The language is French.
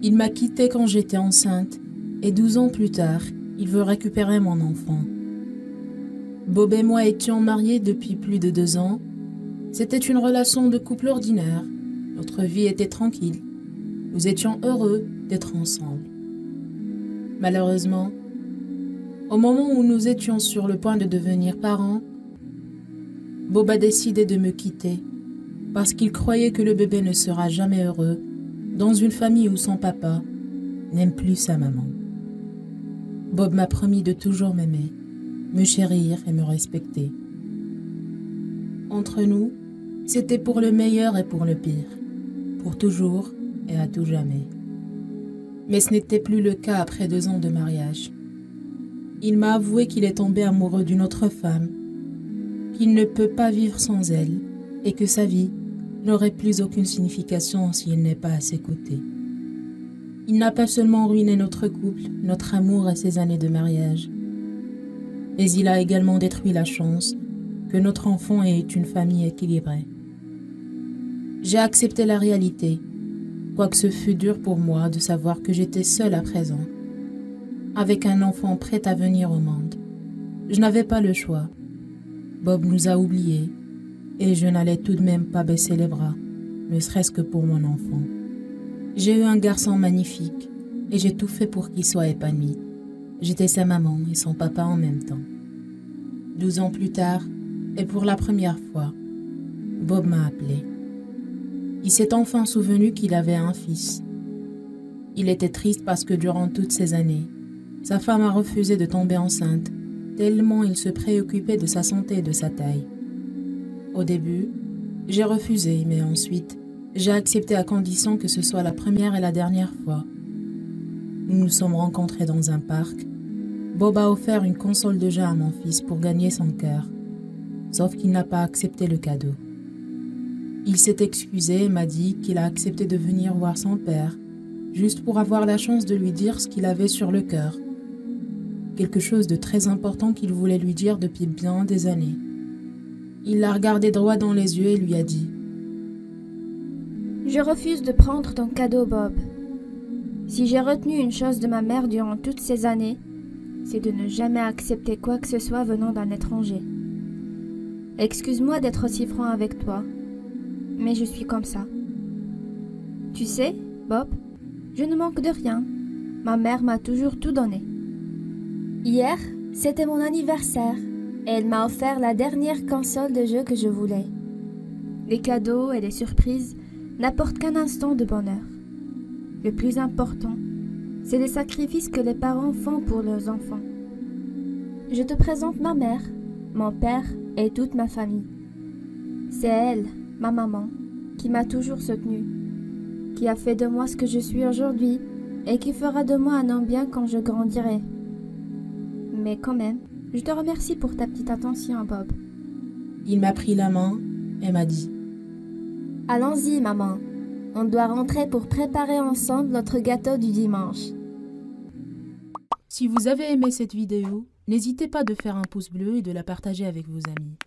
Il m'a quittée quand j'étais enceinte et 12 ans plus tard, il veut récupérer mon enfant. Bob et moi étions mariés depuis plus de 2 ans. C'était une relation de couple ordinaire. Notre vie était tranquille. Nous étions heureux d'être ensemble. Malheureusement, au moment où nous étions sur le point de devenir parents, Bob a décidé de me quitter parce qu'il croyait que le bébé ne sera jamais heureux dans une famille où son papa n'aime plus sa maman. Bob m'a promis de toujours m'aimer, me chérir et me respecter. Entre nous, c'était pour le meilleur et pour le pire, pour toujours et à tout jamais. Mais ce n'était plus le cas après 2 ans de mariage. Il m'a avoué qu'il est tombé amoureux d'une autre femme, qu'il ne peut pas vivre sans elle et que sa vie n'aurait plus aucune signification s'il n'est pas à ses côtés. Il n'a pas seulement ruiné notre couple, notre amour et ses années de mariage, mais il a également détruit la chance que notre enfant ait une famille équilibrée. J'ai accepté la réalité, quoique ce fut dur pour moi de savoir que j'étais seule à présent, avec un enfant prêt à venir au monde. Je n'avais pas le choix. Bob nous a oubliés, et je n'allais tout de même pas baisser les bras, ne serait-ce que pour mon enfant. J'ai eu un garçon magnifique, et j'ai tout fait pour qu'il soit épanoui. J'étais sa maman et son papa en même temps. 12 ans plus tard, et pour la première fois, Bob m'a appelé. Il s'est enfin souvenu qu'il avait un fils. Il était triste parce que durant toutes ces années, sa femme a refusé de tomber enceinte, tellement il se préoccupait de sa santé et de sa taille. Au début, j'ai refusé, mais ensuite, j'ai accepté à condition que ce soit la première et la dernière fois. Nous nous sommes rencontrés dans un parc. Bob a offert une console de jeu à mon fils pour gagner son cœur, sauf qu'il n'a pas accepté le cadeau. Il s'est excusé et m'a dit qu'il a accepté de venir voir son père, juste pour avoir la chance de lui dire ce qu'il avait sur le cœur. Quelque chose de très important qu'il voulait lui dire depuis bien des années. Il l'a regardé droit dans les yeux et lui a dit « Je refuse de prendre ton cadeau, Bob. Si j'ai retenu une chose de ma mère durant toutes ces années, c'est de ne jamais accepter quoi que ce soit venant d'un étranger. Excuse-moi d'être aussi franc avec toi, mais je suis comme ça. Tu sais, Bob, je ne manque de rien. Ma mère m'a toujours tout donné. Hier, c'était mon anniversaire et elle m'a offert la dernière console de jeu que je voulais. Les cadeaux et les surprises n'apportent qu'un instant de bonheur. Le plus important, c'est les sacrifices que les parents font pour leurs enfants. Je te présente ma mère, mon père et toute ma famille. C'est elle, ma maman, qui m'a toujours soutenue, qui a fait de moi ce que je suis aujourd'hui et qui fera de moi un homme bien quand je grandirai. Mais quand même, je te remercie pour ta petite attention, Bob. » Il m'a pris la main et m'a dit « Allons-y, maman. On doit rentrer pour préparer ensemble notre gâteau du dimanche. » Si vous avez aimé cette vidéo, n'hésitez pas de faire un pouce bleu et de la partager avec vos amis.